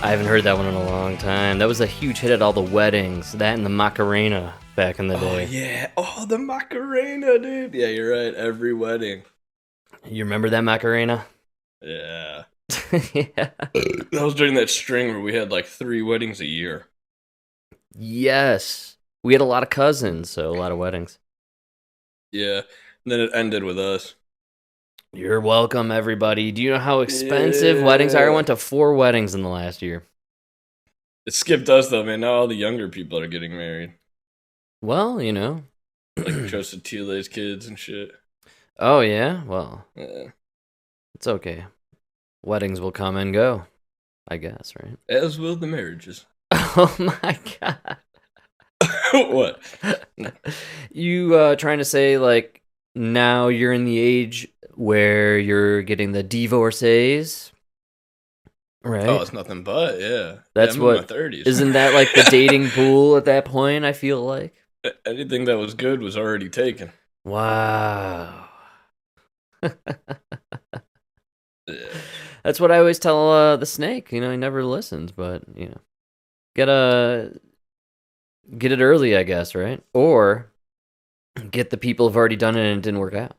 I haven't heard that one in a long time. That was a huge hit at all the weddings. That and the Macarena back in the Oh day. yeah. Oh, the Macarena, dude. Yeah, you're right. Every wedding. You remember that Macarena? Yeah. Yeah. That was during that string where we had like 3 weddings a year. Yes. We had a lot of cousins, so a lot of weddings. Yeah. And then it ended with us. You're welcome, everybody. Do you know how expensive weddings are? I went to 4 weddings in the last year. It skipped us though, man. Now all the younger people are getting married. Well, you know. Like Joseph Tile's kids and shit. Oh, yeah? Well, Yeah. it's okay. Weddings will come and go, I guess, right? As will the marriages. Oh, my God. What? You trying to say, like, now you're in the age where you're getting the divorcees, right? Oh, it's nothing but, yeah. That's I'm in my what. 30s. Isn't that like the dating pool at that point? I feel like. Anything that was good was already taken. Wow. Yeah. That's what I always tell the snake. You know, he never listens, but you know, get it early, I guess, right? Or get the people who've already done it and it didn't work out.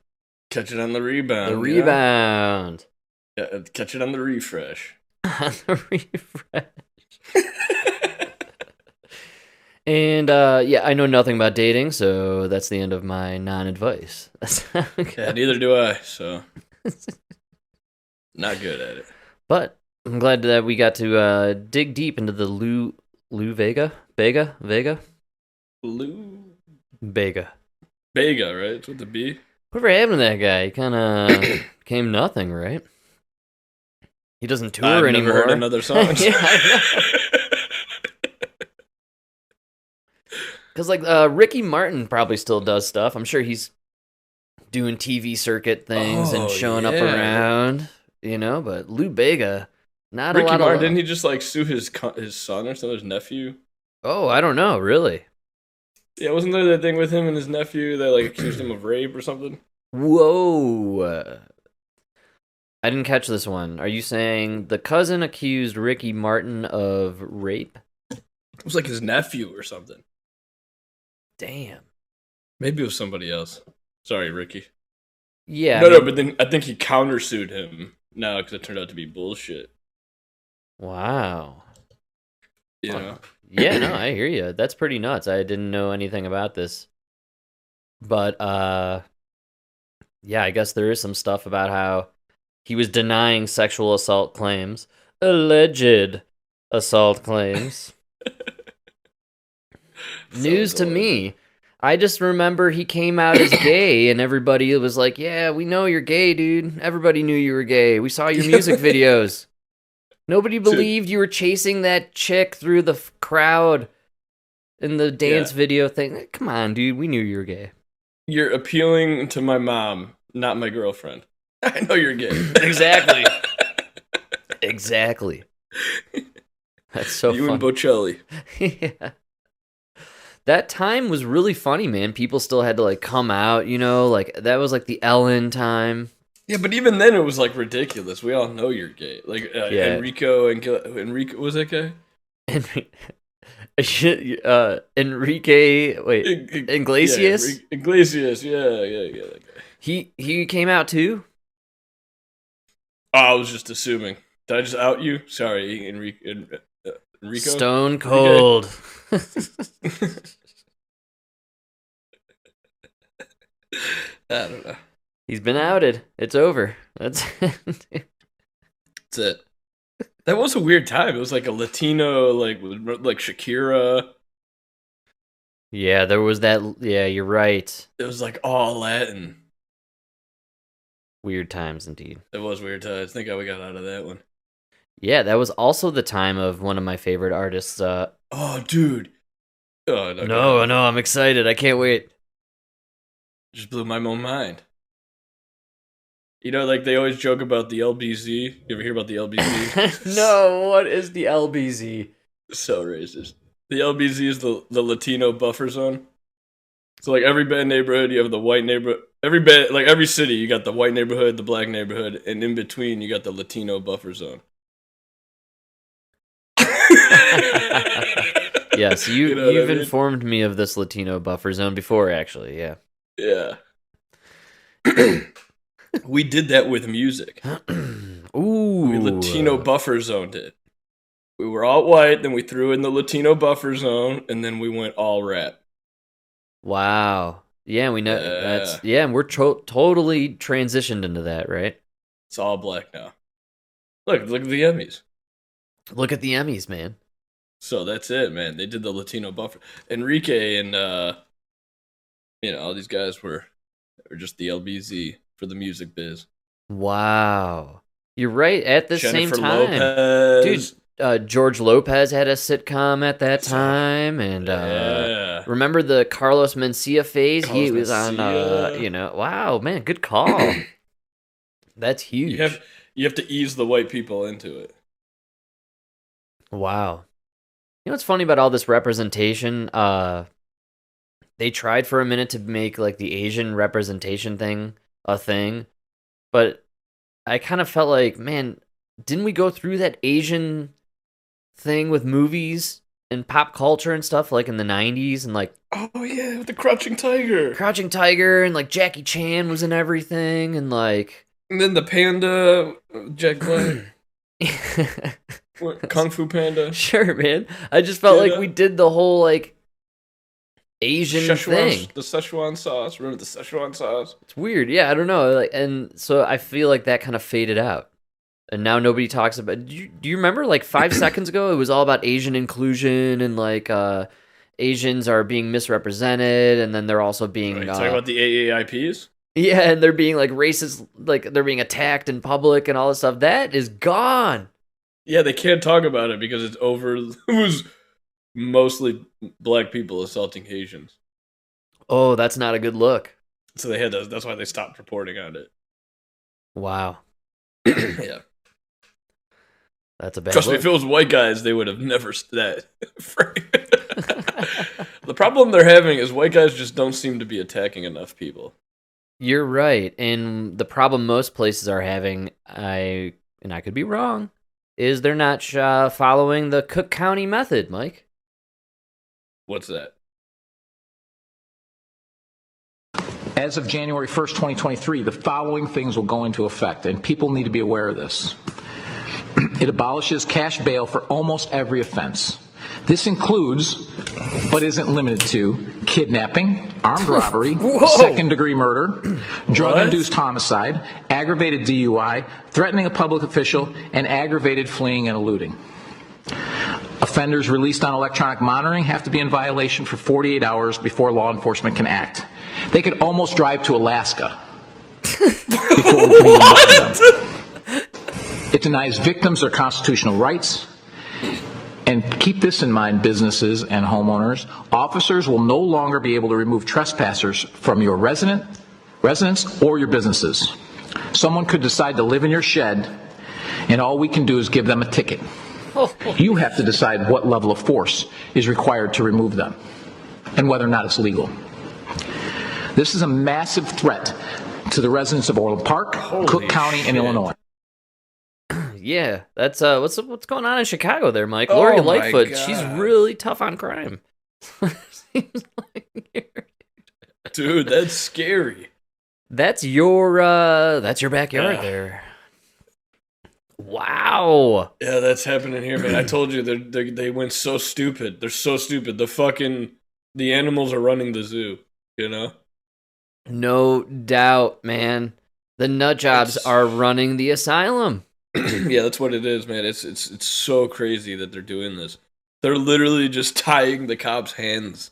Catch it on the rebound. The rebound. Yeah, catch it on the refresh. On the refresh. And yeah, I know nothing about dating, so that's the end of my non-advice. Yeah, neither do I, so not good at it. But I'm glad that we got to dig deep into the Lou Vega? Vega? Lou Vega. Vega, right? It's with the B. Whatever happened to that guy? He kind of became nothing, right? He doesn't tour I've anymore. never heard another song. Yeah, I know. Because, like, Ricky Martin probably still does stuff. I'm sure he's doing TV circuit things and showing up around, you know, but Lou Bega, not Ricky a lot Martin, of... didn't he just, like, sue his son or something, his nephew? Oh, I don't know, really? Yeah, wasn't there that thing with him and his nephew that, like, accused him of rape or something? Whoa. I didn't catch this one. Are you saying the cousin accused Ricky Martin of rape? It was, like, his nephew or something. Damn. Maybe it was somebody else. Sorry, Ricky. Yeah. No, but then I think he countersued him now because it turned out to be bullshit. Wow. You know? Yeah, no, I hear you. That's pretty nuts. I didn't know anything about this. But, yeah, I guess there is some stuff about how he was denying sexual assault claims. Alleged assault claims. News to me. I just remember he came out as gay, and everybody was like, yeah, we know you're gay, dude. Everybody knew you were gay. We saw your music videos. Nobody believed you were chasing that chick through the crowd in the dance video thing. Come on, dude. We knew you were gay. You're appealing to my mom, not my girlfriend. I know you're gay. Exactly. Exactly. That's so you funny. and Bocelli. Yeah. That time was really funny, man. People still had to, like, come out, you know? Like, that was, like, the Ellen time. Yeah, but even then it was, like, ridiculous. We all know you're gay. Like, Yeah. Enrico, was that guy? Enrique, wait, Iglesias? Yeah, Iglesias, yeah, that guy. He came out, too? Oh, I was just assuming. Did I just out you? Sorry, Enrico? Stone cold. I don't know. He's been outed. It's over. That's it. That was a weird time. It was like a Latino, like Shakira. Yeah, there was that. Yeah, you're right. It was like all Latin. Weird times indeed. It was weird times. Thank God we got out of that one. Yeah, that was also the time of one of my favorite artists. Oh, dude. Oh, no, I'm excited. I can't wait. Just blew my own mind. You know, like, they always joke about the LBZ. You ever hear about the LBZ? No, what is the LBZ? So racist. The LBZ is the Latino buffer zone. So, like, every bad neighborhood, you have the white neighborhood. Every city, you got the white neighborhood, the black neighborhood, and in between, you got the Latino buffer zone. Yes, You know what I you've mean? informed me of this Latino buffer zone before, actually. Yeah. Yeah. We did that with music. We Latino Ooh. buffer zoned it. We were all white, then we threw in the Latino buffer zone, and then we went all rap. Wow. Yeah, we know Yeah. and we're totally transitioned into that, right? It's all black now. Look at the Emmys. Look at the Emmys, man. So that's it, man. They did the Latino buffer. Enrique and all these guys were just the LBZ for the music biz. Wow. You're right. At the same Jennifer time, Lopez. dude, George Lopez had a sitcom at that time, and Yeah. remember the Carlos Mencia phase? He Carlos was on, Mencia. wow, man, good call. That's huge. You have to ease the white people into it. Wow. You know what's funny about all this representation? They tried for a minute to make like the Asian representation thing a thing, but I kind of felt like, man, didn't we go through that Asian thing with movies and pop culture and stuff like in the 90s and like Oh yeah, with the Crouching Tiger. Crouching Tiger and like Jackie Chan was in everything and like And then the panda, Jack Black. Kung Fu Panda. Sure, man. I just felt like we did the whole like Asian thing. The Szechuan sauce. Remember the Szechuan sauce? It's weird. Yeah, I don't know. Like, and so I feel like that kind of faded out. And now nobody talks about. Do you remember like 5 seconds ago? It was all about Asian inclusion and like Asians are being misrepresented, and then they're also being talking about the AAIPs. Yeah, and they're being like racist, like they're being attacked in public and all this stuff. That is gone. Yeah, they can't talk about it because it's over. It was mostly black people assaulting Asians. Oh, that's not a good look. So they had to, that's why they stopped reporting on it. Wow. Yeah. That's a bad Trust look. me, if it was white guys, they would have never that. The problem they're having is white guys just don't seem to be attacking enough people. You're right. And the problem most places are having, and I could be wrong, is they're not following the Cook County method, Mike. What's that? As of January 1st, 2023, the following things will go into effect, and people need to be aware of this. It abolishes cash bail for almost every offense. This includes, but isn't limited to, kidnapping, armed robbery, second-degree murder, drug-induced homicide, aggravated DUI, threatening a public official, and aggravated fleeing and eluding. Offenders released on electronic monitoring have to be in violation for 48 hours before law enforcement can act. They could almost drive to Alaska before we can even let them. It denies victims their constitutional rights. And keep this in mind, businesses and homeowners. Officers will no longer be able to remove trespassers from your residence or your businesses. Someone could decide to live in your shed, and all we can do is give them a ticket. You have to decide what level of force is required to remove them and whether or not it's legal. This is a massive threat to the residents of Orland Park, Cook County, and Illinois. Yeah, that's what's going on in Chicago there, Mike. Lori Lightfoot, she's really tough on crime. Seems like Dude, that's scary. That's your backyard there. Wow. Yeah, that's happening here, man. I told you they went so stupid. They're so stupid. The animals are running the zoo, you know? No doubt, man. The nut jobs are running the asylum. Yeah, that's what it is, man. It's so crazy that they're doing this. They're literally just tying the cops' hands.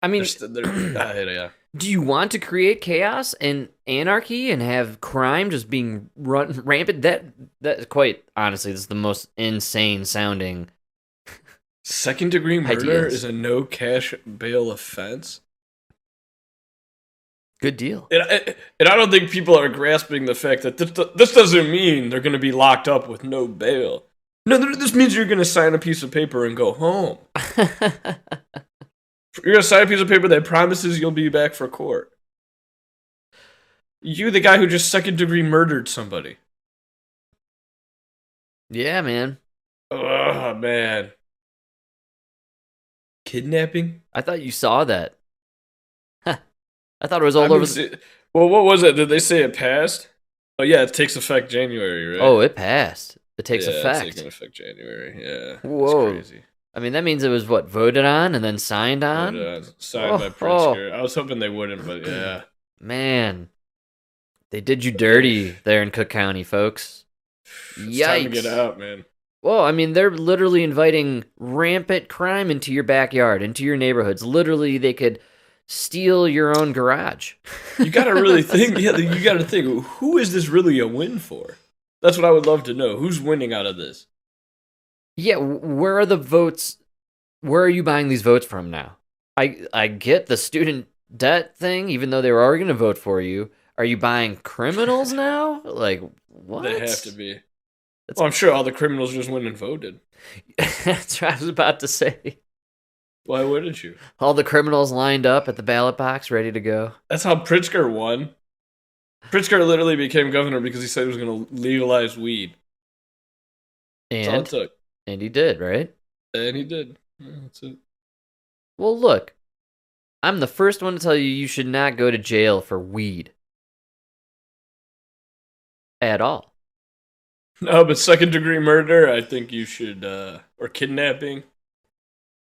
I mean, yeah. Do you want to create chaos and anarchy and have crime just being run rampant? That quite honestly, this is the most insane sounding. Second-degree murder ideas. is a no cash bail offense. Good deal. And I don't think people are grasping the fact that this doesn't mean they're going to be locked up with no bail. No, this means you're going to sign a piece of paper and go home. You're going to sign a piece of paper that promises you'll be back for court. You, the guy who just second-degree murdered somebody. Yeah, man. Oh, man. Kidnapping? I thought you saw that. Huh. I thought it was all over. Well, what was it? Did they say it passed? Oh yeah, it takes effect January, right? Oh, it passed. It takes yeah, effect. It's taking effect January. Yeah. Whoa. That's crazy. I mean, that means it was voted on and then signed on? Signed by Pritzker. I was hoping they wouldn't, but yeah. Man. They did you dirty there in Cook County, folks. It's time to get out, man. Well, I mean, they're literally inviting rampant crime into your backyard, into your neighborhoods. Literally, they could steal your own garage. You gotta really think. Yeah, you gotta think. Who is this really a win for? That's what I would love to know. Who's winning out of this? Yeah, where are the votes? Where are you buying these votes from now? I get the student debt thing, even though they were already going to vote for you. Are you buying criminals now? Like, what? They have to be. Well, I'm sure all the criminals just went and voted. That's what I was about to say. Why wouldn't you? All the criminals lined up at the ballot box, ready to go. That's how Pritzker won. Pritzker literally became governor because he said he was going to legalize weed. That's all it took. And he did, right? And he did. Yeah, that's it. Well, look. I'm the first one to tell you should not go to jail for weed. At all. No, but second-degree murder, I think you should, or kidnapping.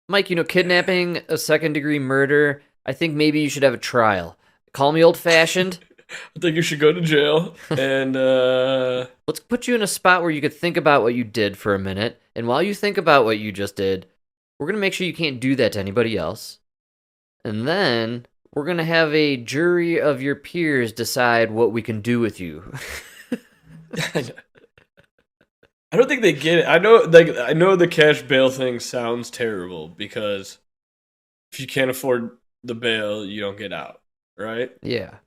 Mike, kidnapping, a second-degree murder, I think maybe you should have a trial. Call me old-fashioned. I think you should go to jail, and, Let's put you in a spot where you could think about what you did for a minute, and while you think about what you just did, we're going to make sure you can't do that to anybody else. And then, we're going to have a jury of your peers decide what we can do with you. I don't think they get it. I know the cash bail thing sounds terrible because if you can't afford the bail, you don't get out, right? Yeah.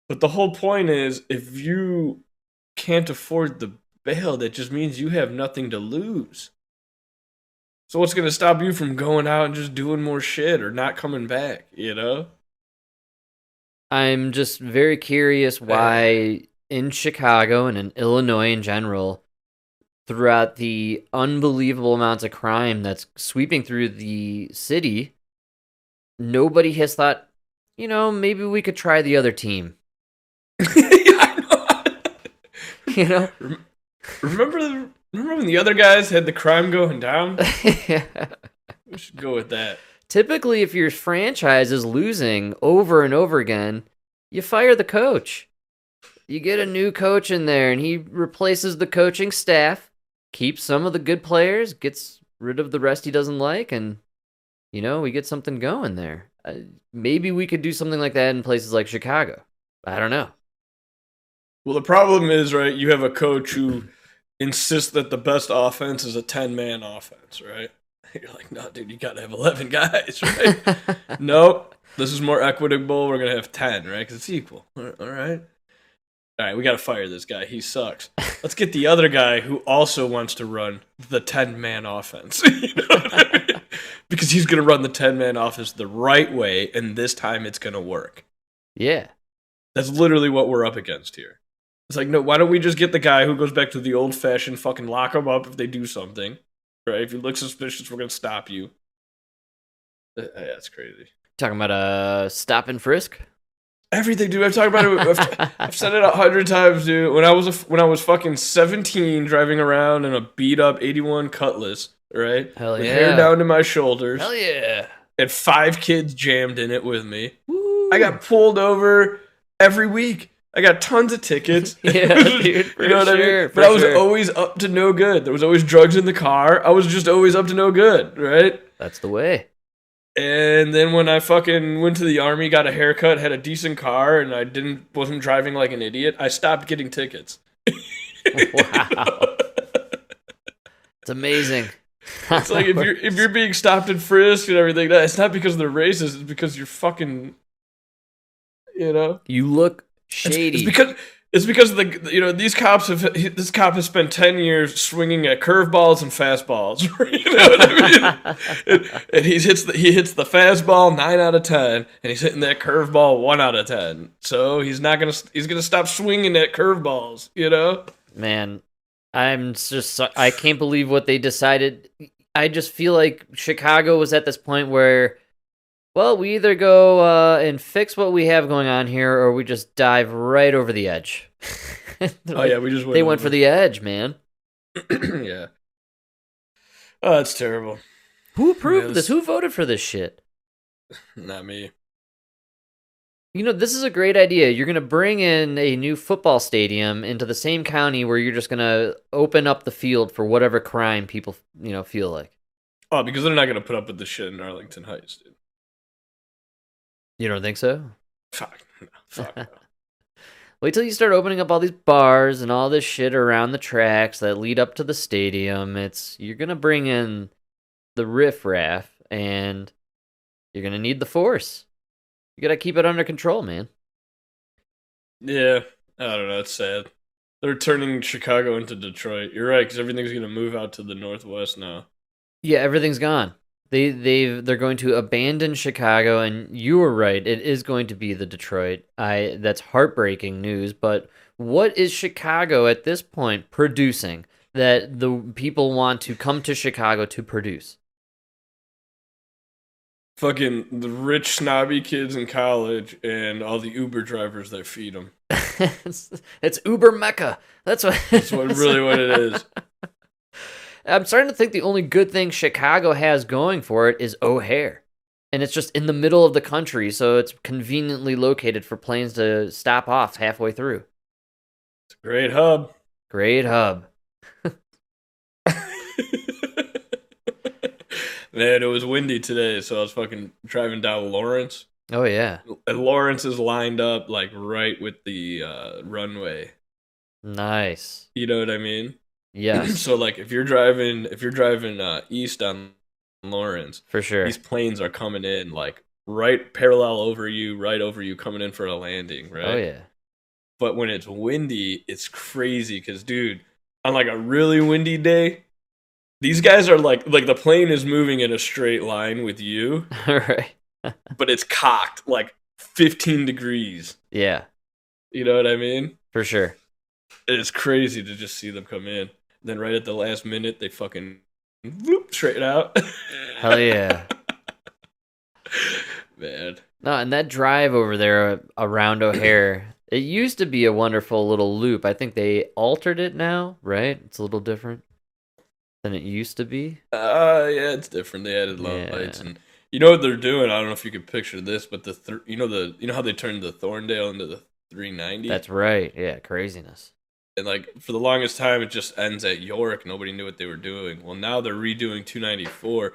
But the whole point is, if you can't afford the bail, that just means you have nothing to lose. So what's going to stop you from going out and just doing more shit or not coming back, I'm just very curious why in Chicago and in Illinois in general, throughout the unbelievable amounts of crime that's sweeping through the city, nobody has thought, maybe we could try the other team. I know. Remember when the other guys had the crime going down? Yeah. We should go with that. Typically, if your franchise is losing over and over again, you fire the coach. You get a new coach in there, and he replaces the coaching staff, keeps some of the good players, gets rid of the rest he doesn't like, and, we get something going there. Maybe we could do something like that in places like Chicago. I don't know. Well, the problem is, right, you have a coach who insists that the best offense is a 10-man offense, right? You're like, no, dude, you got to have 11 guys, right? Nope. This is more equitable. We're going to have 10, right? Because it's equal. All right. All right, we got to fire this guy. He sucks. Let's get the other guy who also wants to run the 10-man offense. You know what I mean? Because he's going to run the 10-man offense the right way, and this time it's going to work. Yeah. That's literally what we're up against here. It's like, no, why don't we just get the guy who goes back to the old-fashioned fucking lock him up if they do something, right? If you look suspicious, we're going to stop you. That's crazy. Talking about stop and frisk? Everything, dude. I've talked about it. I've said it 100 times, dude. When I was fucking 17, driving around in a beat up '81 Cutlass, right? Hell yeah. With hair down to my shoulders. Hell yeah. And 5 kids jammed in it with me. Woo. I got pulled over every week. I got tons of tickets. Yeah, dude, you know what I mean? But I was always up to no good. There was always drugs in the car. I was just always up to no good, right? That's the way. And then when I fucking went to the army, got a haircut, had a decent car, and wasn't driving like an idiot, I stopped getting tickets. Wow. It's amazing. It's like if you're being stopped and frisked and everything, it's not because they're racist, it's because you're fucking, You look shady. It's because these cops this cop has spent 10 years swinging at curveballs and fastballs. You know what I mean? and he hits the fastball 9 out of 10, and he's hitting that curveball 1 out of 10. So he's gonna stop swinging at curveballs. Man, I can't believe what they decided. I just feel like Chicago was at this point where, well, we either go and fix what we have going on here, or we just dive right over the edge. Yeah, we just they went for the edge, man. Yeah. Oh, that's terrible. Who approved this? Who voted for this shit? Not me. You know, this is a great idea. You're going to bring in a new football stadium into the same county where you're just going to open up the field for whatever crime people, feel like. Oh, because they're not going to put up with this shit in Arlington Heights, dude. You don't think so? Fuck no. Wait till you start opening up all these bars and all this shit around the tracks that lead up to the stadium. You're going to bring in the riffraff, and you're going to need the force. You got to keep it under control, man. Yeah, I don't know. It's sad. They're turning Chicago into Detroit. You're right, because everything's going to move out to the northwest now. Yeah, everything's gone. They're going to abandon Chicago, and you were right. It is going to be the Detroit. That's heartbreaking news. But what is Chicago at this point producing that the people want to come to Chicago to produce? Fucking the rich snobby kids in college and all the Uber drivers that feed them. It's Uber Mecca. That's what it is. I'm starting to think the only good thing Chicago has going for it is O'Hare. And it's just in the middle of the country, so it's conveniently located for planes to stop off halfway through. It's a great hub. Great hub. Man, it was windy today, so I was fucking driving down Lawrence. Oh, yeah. And Lawrence is lined up, like, right with the runway. Nice. You know what I mean? Yes. So, like, if you're driving east on Lawrence, for sure, these planes are coming in, like, right parallel over you, right over you, coming in for a landing, right? Oh, yeah. But when it's windy, it's crazy, because, dude, on, like, a really windy day, these guys are like the plane is moving in a straight line with you. Right. But it's cocked like 15 degrees. Yeah. You know what I mean? For sure. It's crazy to just see them come in. Then right at the last minute, they fucking whoop straight out. Hell yeah. Man. No, and that drive over there around O'Hare, it used to be a wonderful little loop. I think they altered it now, right? It's a little different than it used to be. Yeah, it's different. They added lights, and you know what they're doing. I don't know if you could picture this, but you know how they turned the Thorndale into the 390. That's right. Yeah, craziness. And like for the longest time, it just ends at York. Nobody knew what they were doing. Well, now they're redoing 294.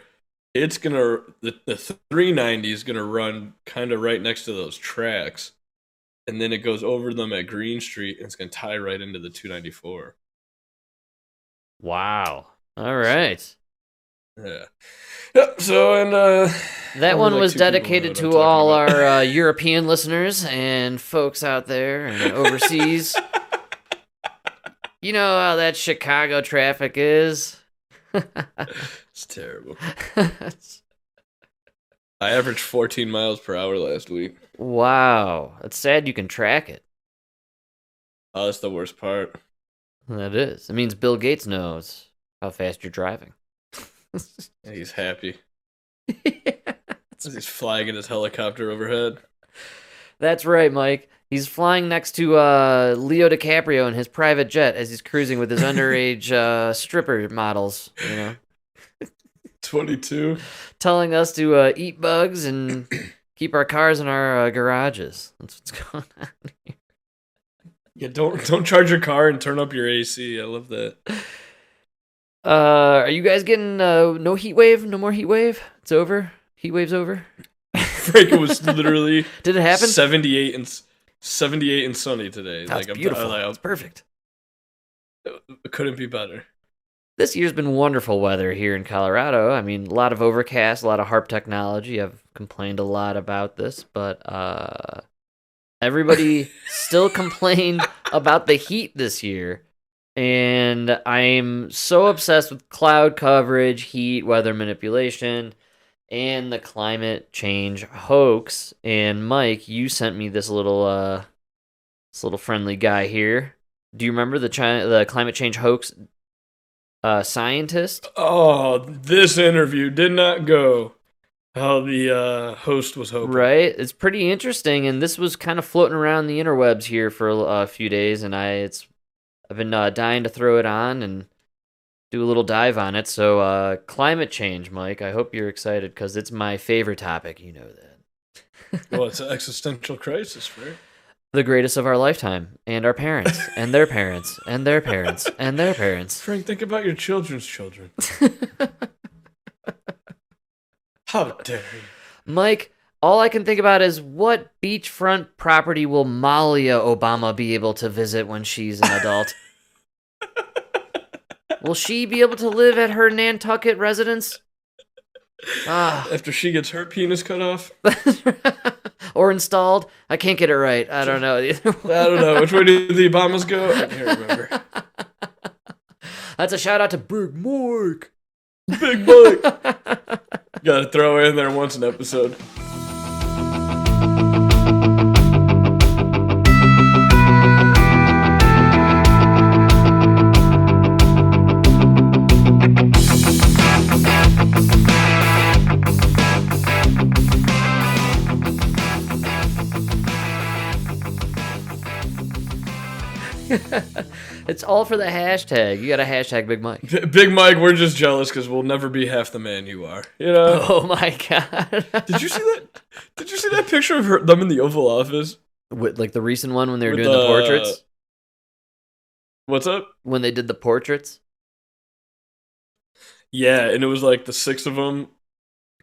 It's gonna the 390 is gonna run kind of right next to those tracks, and then it goes over them at Green Street, and it's gonna tie right into the 294. Wow. All right. Yeah. Yep. So and that one was dedicated to all our European listeners and folks out there and overseas. You know how that Chicago traffic is. It's terrible. I averaged 14 miles per hour last week. Wow. It's sad you can track it. Oh, that's the worst part. That is. It means Bill Gates knows how fast you're driving. He's happy. He's flying in his helicopter overhead. That's right, Mike. He's flying next to Leo DiCaprio in his private jet as he's cruising with his underage stripper models, 22. Telling us to eat bugs and keep our cars in our garages. That's what's going on here. Yeah, don't charge your car and turn up your AC. I love that. Are you guys getting no heat wave? No more heat wave? It's over? Heat wave's over? Frank, it was literally Did it happen? 78 and sunny today. That's beautiful. It's perfect. It couldn't be better. This year's been wonderful weather here in Colorado. I mean, a lot of overcast, a lot of HARP technology. I've complained a lot about this, but everybody still complained about the heat this year. And I'm so obsessed with cloud coverage, heat, weather manipulation, and the climate change hoax. And Mike, you sent me this little friendly guy here. Do you remember the climate change hoax scientist. Oh, this interview did not go how the host was hoping. Right, it's pretty interesting, and this was kind of floating around the interwebs here for a few days, and I've been dying to throw it on and do a little dive on it. So, climate change, Mike. I hope you're excited because it's my favorite topic. You know that. Well, it's an existential crisis, right? The greatest of our lifetime, and our parents, and their parents, and their parents, and their parents. Frank, think about your children's children. How dare you? Mike, all I can think about is what beachfront property will Malia Obama be able to visit when she's an adult? Will she be able to live at her Nantucket residence? After she gets her penis cut off? Or installed? I can't get it right. I don't know. I don't know. Which way do the Obamas go? I can't remember. That's a shout out to Big Mike. Big Mike. Gotta throw in there once an episode. It's all for the hashtag. You got a hashtag Big Mike. Big Mike, we're just jealous because we'll never be half the man you are. You know? Oh my god. Did you see that? Did you see that picture of them in the Oval Office? With, like the recent one when they were With doing the portraits? What's up? When they did the portraits? Yeah, and it was like the 6 of them.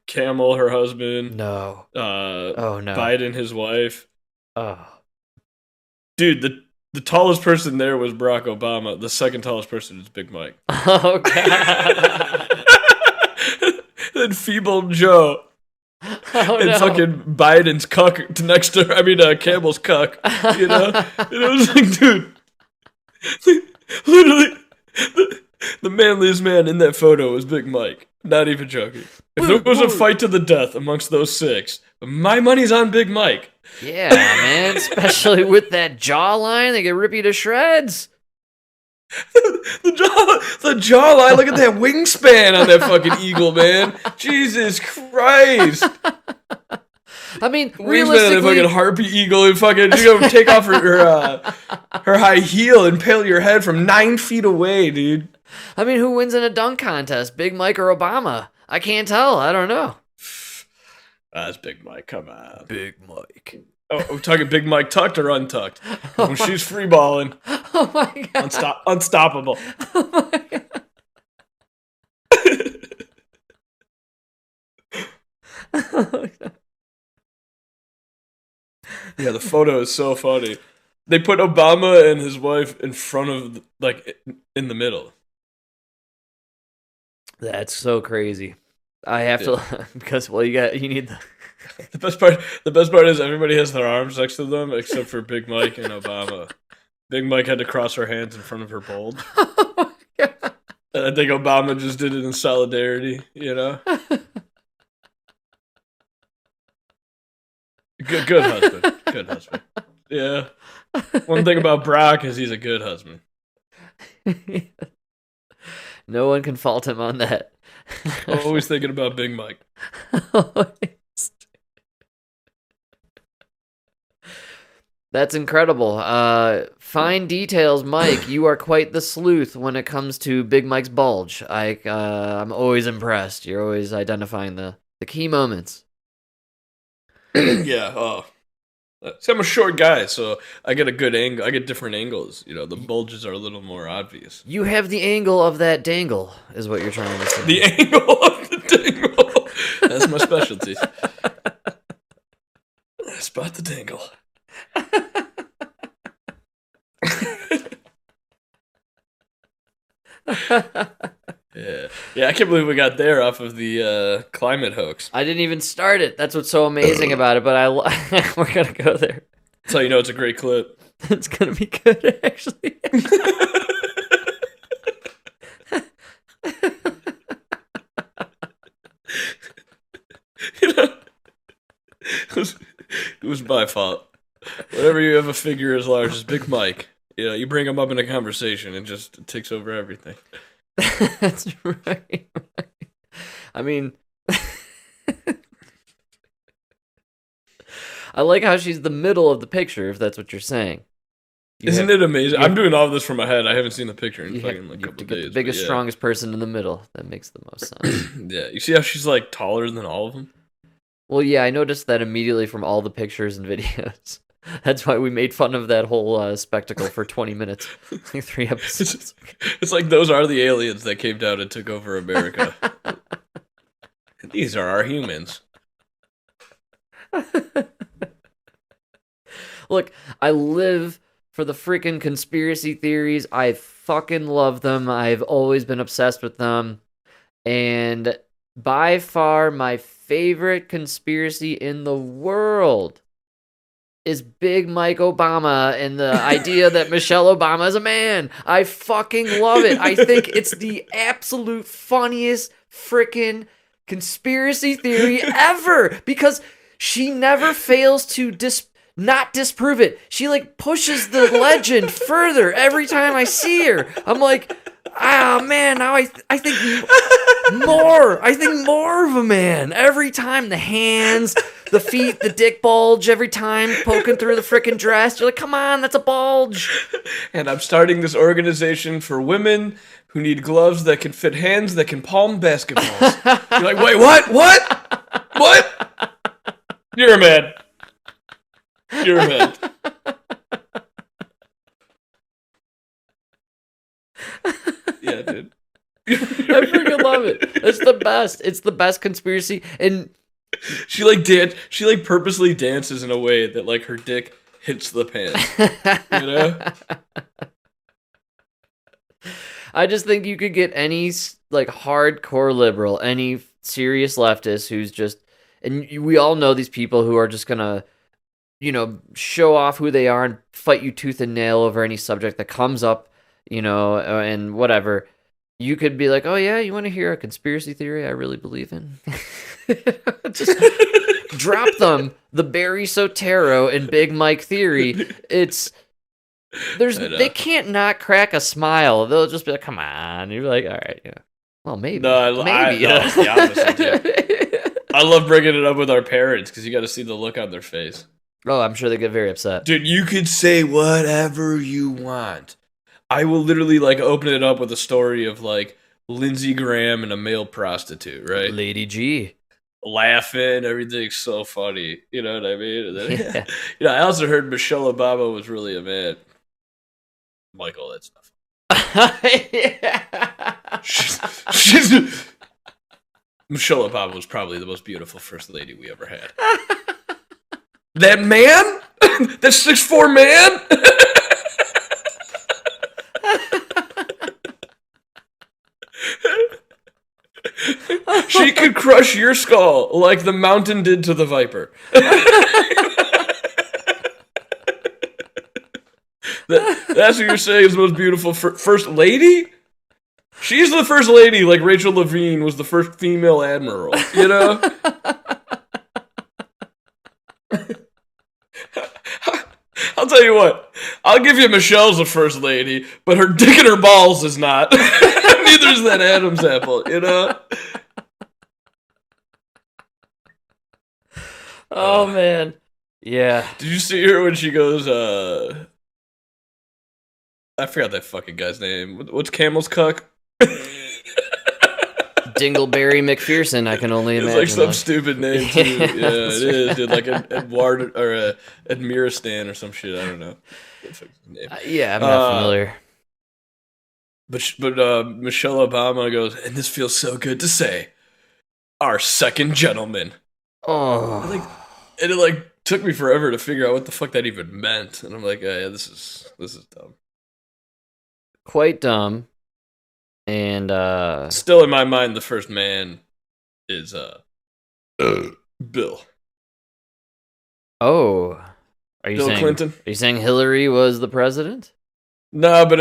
Camel, her husband. No. Oh no. Biden, his wife. Oh. Dude, the tallest person there was Barack Obama. The second tallest person is Big Mike. Oh god. Then feeble Joe. Oh, and no. fucking Biden's cuck next to her. I mean, Campbell's cuck. You know? And it was like, dude. Literally, the manliest man in that photo was Big Mike. Not even joking. If there was a fight to the death amongst those 6, my money's on Big Mike. Yeah, man. Especially with that jawline, they can rip you to shreds. The jawline, look at that wingspan on that fucking eagle, man. Jesus Christ. I mean, Wingspan on a realistically, fucking harpy eagle and fucking you go take off her high heel and impale your head from 9 feet away, dude. I mean, who wins in a dunk contest, Big Mike or Obama? I can't tell. I don't know. That's Big Mike. Come on. Big Mike. Oh, we're talking Big Mike tucked or untucked? When she's free balling, Oh my god. unstoppable. Oh my god. Oh my god. Yeah, the photo is so funny. They put Obama and his wife in front of, like, in the middle. That's so crazy. I have to because you need the The best part is everybody has their arms next to them except for Big Mike and Obama. Big Mike had to cross her hands in front of her bulge. Oh my god. And I think Obama just did it in solidarity, you know? Good husband. Good husband. Yeah. One thing about Brock is he's a good husband. No one can fault him on that. Always thinking about Big Mike. That's incredible. Fine details, Mike. You are quite the sleuth when it comes to Big Mike's bulge. I'm always impressed. You're always identifying the key moments. Yeah. Oh. See, I'm a short guy, so I get a good angle. I get different angles. You know, the bulges are a little more obvious. You have the angle of that dangle, is what you're trying to say. The angle of the dangle. That's my specialty. Spot the dangle. Yeah, I can't believe we got there off of the climate hoax. I didn't even start it. That's what's so amazing about it, but we're going to go there. That's how you know it's a great clip. It's going to be good, actually. You know, it was my fault. Whenever you have a figure as large as Big Mike, you know, you bring him up in a conversation and just takes over everything. That's right. I mean, I like how she's the middle of the picture, if that's what you're saying. Isn't it amazing? I'm doing all of this from my head. I haven't seen the picture in fucking like a couple days. The biggest, strongest person in the middle. That makes the most sense. Yeah, you see how she's like taller than all of them? Well, yeah, I noticed that immediately from all the pictures and videos. That's why we made fun of that whole spectacle for 20 minutes, like 3 episodes. It's like those are the aliens that came down and took over America. These are our humans. Look, I live for the freaking conspiracy theories. I fucking love them. I've always been obsessed with them. And by far my favorite conspiracy in the world is Big Mike Obama and the idea that Michelle Obama is a man. I fucking love it. I think it's the absolute funniest freaking conspiracy theory ever because she never fails to not disprove it. She like pushes the legend further every time I see her. I'm like, man, now I think more. I think more of a man every time. The hands, the feet, the dick bulge every time poking through the freaking dress. You're like, come on, that's a bulge. And I'm starting this organization for women who need gloves that can fit hands that can palm basketballs. You're like, wait, what? What? You're a man. You're a man. Yeah, dude. I freaking love it. It's the best. It's the best conspiracy. And she like purposely dances in a way that like her dick hits the pants. You know? I just think you could get any like hardcore liberal, any serious leftist who's just, and we all know these people who are just gonna, show off who they are and fight you tooth and nail over any subject that comes up, and whatever. You could be like, oh yeah, you want to hear a conspiracy theory I really believe in? Just drop them. The Barry Sotero and Big Mike theory. They can't not crack a smile. They'll just be like, come on. You're like, all right, yeah. Well, maybe. Maybe. It's the opposite, dude. I love bringing it up with our parents because you got to see the look on their face. Oh, I'm sure they get very upset. Dude, you could say whatever you want. I will literally like open it up with a story of like Lindsey Graham and a male prostitute, right? Lady G. Laughing, everything's so funny. You know what I mean? And then, yeah. I also heard Michelle Obama was really a man. Michael, that's not funny. Yeah. She's Michelle Obama was probably the most beautiful first lady we ever had. That man? That 6'4" man? She could crush your skull like the mountain did to the viper. That's what you're saying is the most beautiful first lady? She's the first lady, like Rachel Levine was the first female admiral, you know? I'll tell you what, I'll give you Michelle's the first lady, but her dick and her balls is not. Neither is that Adam's apple, you know? Oh, man. Yeah. Did you see her when she goes, I forgot that fucking guy's name. What's Camel's cuck? Dingleberry McPherson, I can only imagine. It's like some stupid name, too. Yeah, it is, dude. Like Edward or Admiristan or some shit. I don't know. Yeah, I'm not familiar. But Michelle Obama goes, and this feels so good to say, our second gentleman. Oh. And it like took me forever to figure out what the fuck that even meant. And I'm like, oh, yeah, this is dumb. Quite dumb. And still in my mind, the first man is Bill. Oh, are you Bill saying Clinton? Are you saying Hillary was the president? No, but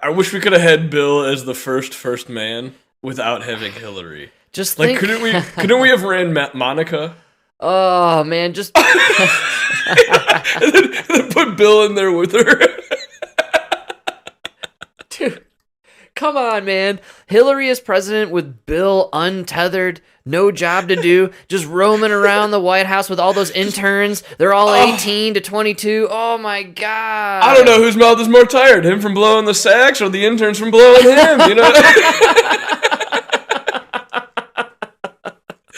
I wish we could have had Bill as the first man without having Hillary. Just like think... couldn't we have ran Monica? Oh man, just and then put Bill in there with her. Dude, Come on, man. Hillary is president with Bill untethered, no job to do, just roaming around the White House with all those interns. They're all 18 to 22. Oh, my God. I don't know whose mouth is more tired, him from blowing the sax or the interns from blowing him, you know?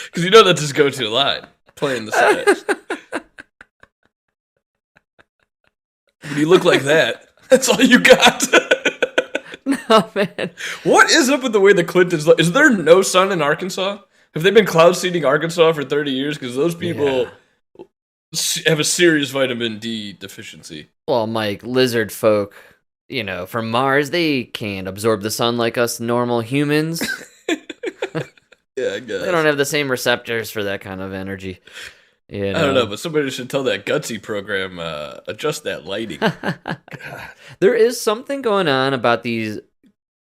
Because you know that's his go-to line, playing the sax. When you look like that, that's all you got. No, man. What is up with the way the Clintons look? Is there no sun in Arkansas? Have they been cloud seeding Arkansas for 30 years? Because those people have a serious vitamin D deficiency. Well, Mike, lizard folk, you know, from Mars, they can't absorb the sun like us normal humans. Yeah, I guess. They don't have the same receptors for that kind of energy. You know? I don't know, but somebody should tell that Gutsy program, adjust that lighting. There is something going on about these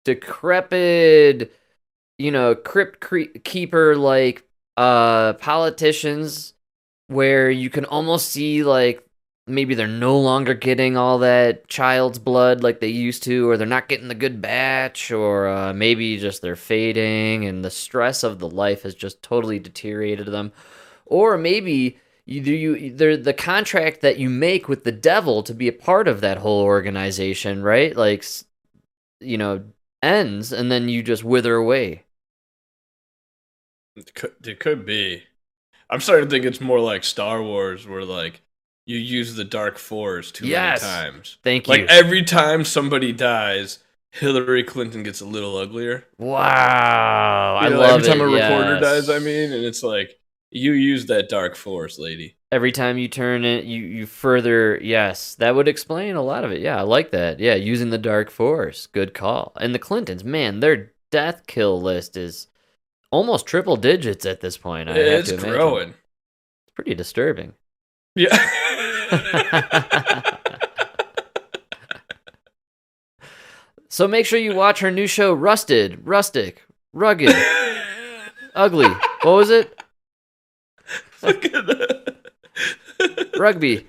decrepit, you know, crypt keeper like politicians where you can almost see like maybe they're no longer getting all that child's blood like they used to, or they're not getting the good batch, or maybe just they're fading and the stress of the life has just totally deteriorated them. Or maybe they're the contract that you make with the devil to be a part of that whole organization, right? Like, you know, ends and then you just wither away. It could be. I'm starting to think it's more like Star Wars, where like you use the Dark Force too many times. Thank you. Like every time somebody dies, Hillary Clinton gets a little uglier. Wow, You know, I love every time it. a reporter Yes. dies, I mean, and it's like you use that Dark Force, lady. Every time you turn it, you further. Yes, that would explain a lot of it. Yeah, I like that. Yeah, using the Dark Force. Good call. And the Clintons, man, their death kill list is almost triple digits at this point. It's growing. It's pretty disturbing. Yeah. So make sure you watch her new show, Rusted, Rustic, Rugged, Ugly. What was it? Rugby.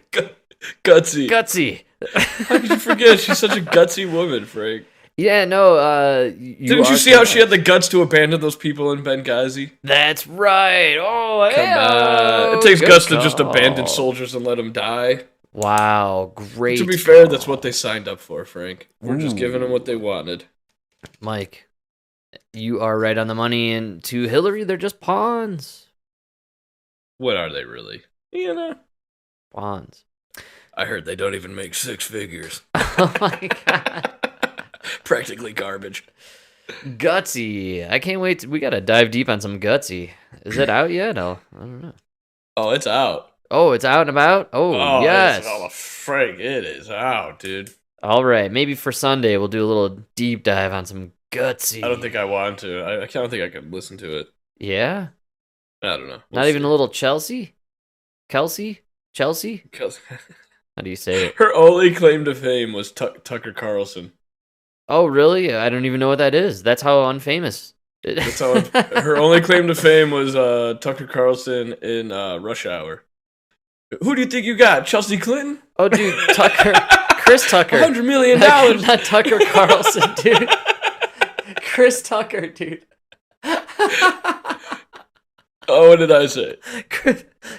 Gutsy. Gutsy. How could you forget? She's such a gutsy woman, Frank. Yeah, no, Didn't you see how she had the guts to abandon those people in Benghazi? That's right. Oh, Come on. It takes good guts to call. just abandon soldiers and let them die. Wow, great. To be fair, that's what they signed up for, Frank. We're just giving them what they wanted. Mike, you are right on the money, and to Hillary, they're just pawns. What are they really? You know? Pawns. I heard they don't even make six figures. Oh my God. Practically garbage. Gutsy. I can't wait. We got to dive deep on some Gutsy. Is it out yet? I don't know. Oh, it's out. Oh, it's out and about? Oh yes. Frank, it is out, dude. All right. Maybe for Sunday, we'll do a little deep dive on some Gutsy. I don't think I want to. I don't think I can listen to it. Yeah? I don't know. Not even a little Chelsea? Chelsea? How How do you say it? Her only claim to fame was Tucker Carlson. Oh, really? I don't even know what that is. That's how unfamous. That's how her only claim to fame was Tucker Carlson in Rush Hour. Who do you think you got? Chelsea Clinton? Oh, dude, Tucker. Chris Tucker. $100 million. Not Tucker Carlson, dude. Chris Tucker, dude. Oh, what did I say?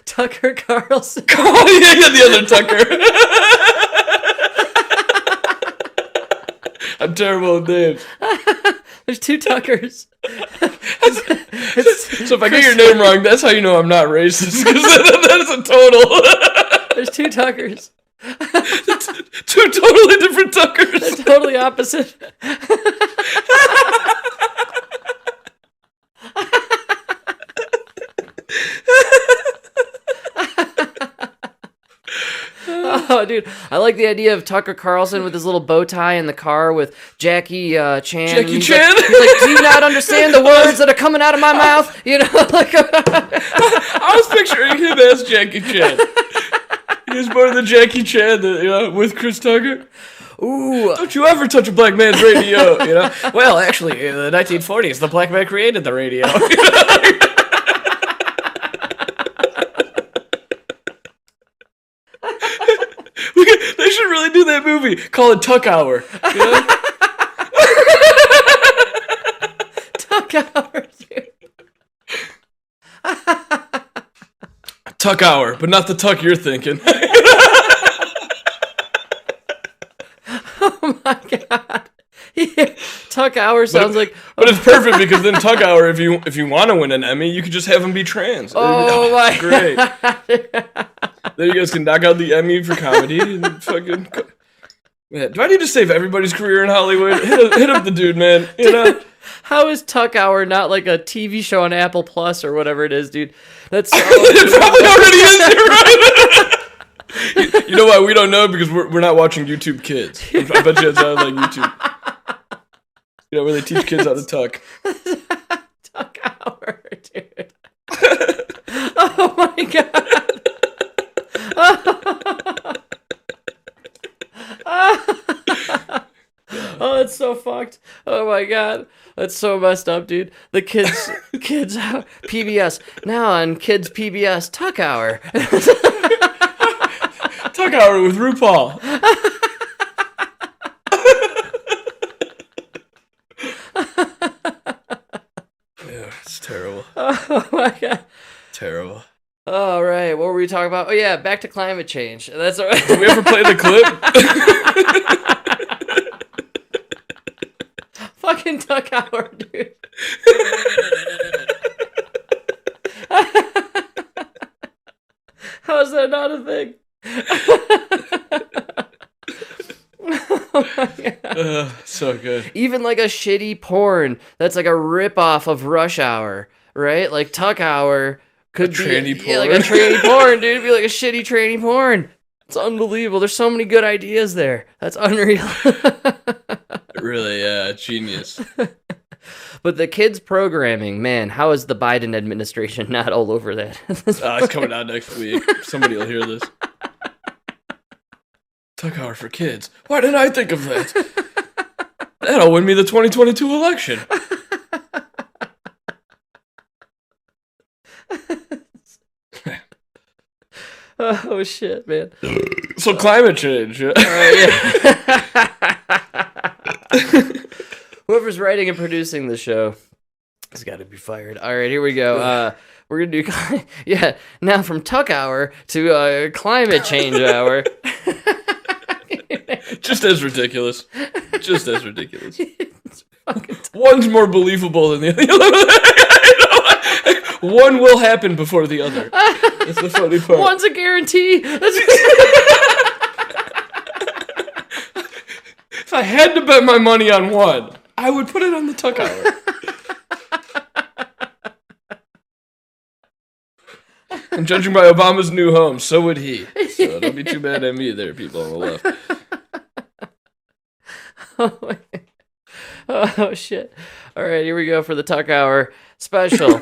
Tucker Carlson. Oh, yeah, the other Tucker. I'm terrible at names. There's two Tuckers. So if I get your name wrong, that's how you know I'm not racist. Because that is a total. There's two Tuckers. Two totally different Tuckers. They're totally opposite. Oh, dude, I like the idea of Tucker Carlson with his little bow tie in the car with Jackie Chan. Jackie Chan? He's like, do you not understand the words that are coming out of my mouth? You know, like. I was picturing him as Jackie Chan. He was part of the Jackie Chan, with Chris Tucker. Ooh. Don't you ever touch a black man's radio, you know? Well, actually, in the 1940s, the black man created the radio. They should really do that movie. Call it Tuck Hour. You know? hour, dude. Tuck hour, but not the tuck you're thinking. Oh my god. Yeah. Tuck hour sounds like. But it's perfect because then Tuck hour, if you want to win an Emmy, you could just have him be trans. Oh my great. God. Then you guys can knock out the Emmy for comedy and fucking. Man, do I need to save everybody's career in Hollywood? Hit up the dude, man. You know. How is Tuck Hour not like a TV show on Apple Plus or whatever it is, dude? That's so it probably already is. You're right. You know why we don't know? Because we're not watching YouTube Kids. I bet you it's on like YouTube. You know where they teach kids how to tuck. Tuck Hour, dude. Oh my god. Oh, that's so fucked. Oh my god. That's so messed up, dude. The kids PBS. Now on Kids PBS, Tuck Hour. Tuck Hour with RuPaul. Yeah, it's terrible. Oh my god. Terrible. All right, what were we talking about? Oh yeah, back to climate change. That's all right. Did we ever play the clip? Fucking Tuck Hour, dude. How is that not a thing? Oh my God. So good. Even like a shitty porn that's like a ripoff of Rush Hour, right? Like Tuck Hour could be tranny porn. Yeah, like a tranny porn, dude. It'd be like a shitty tranny porn. It's unbelievable. There's so many good ideas there. That's unreal. Really, yeah, genius. But the kids programming, man, how is the Biden administration not all over that? It's coming out next week. Somebody will hear this. Tuck Hour for kids. Why didn't I think of that? That'll win me the 2022 election. Oh shit, man. So climate change. Yeah. Whoever's writing and producing the show has got to be fired. All right, here we go. We're gonna do now from Tuck Hour to climate change hour. Just as ridiculous. Just as ridiculous. One's more believable than the other. One will happen before the other. That's the funny part. One's a guarantee. If I had to bet my money on one, I would put it on the Tuck Hour. And judging by Obama's new home, so would he. So don't be too mad at me there, people on the left. Oh shit. All right, here we go for the Tuck Hour special.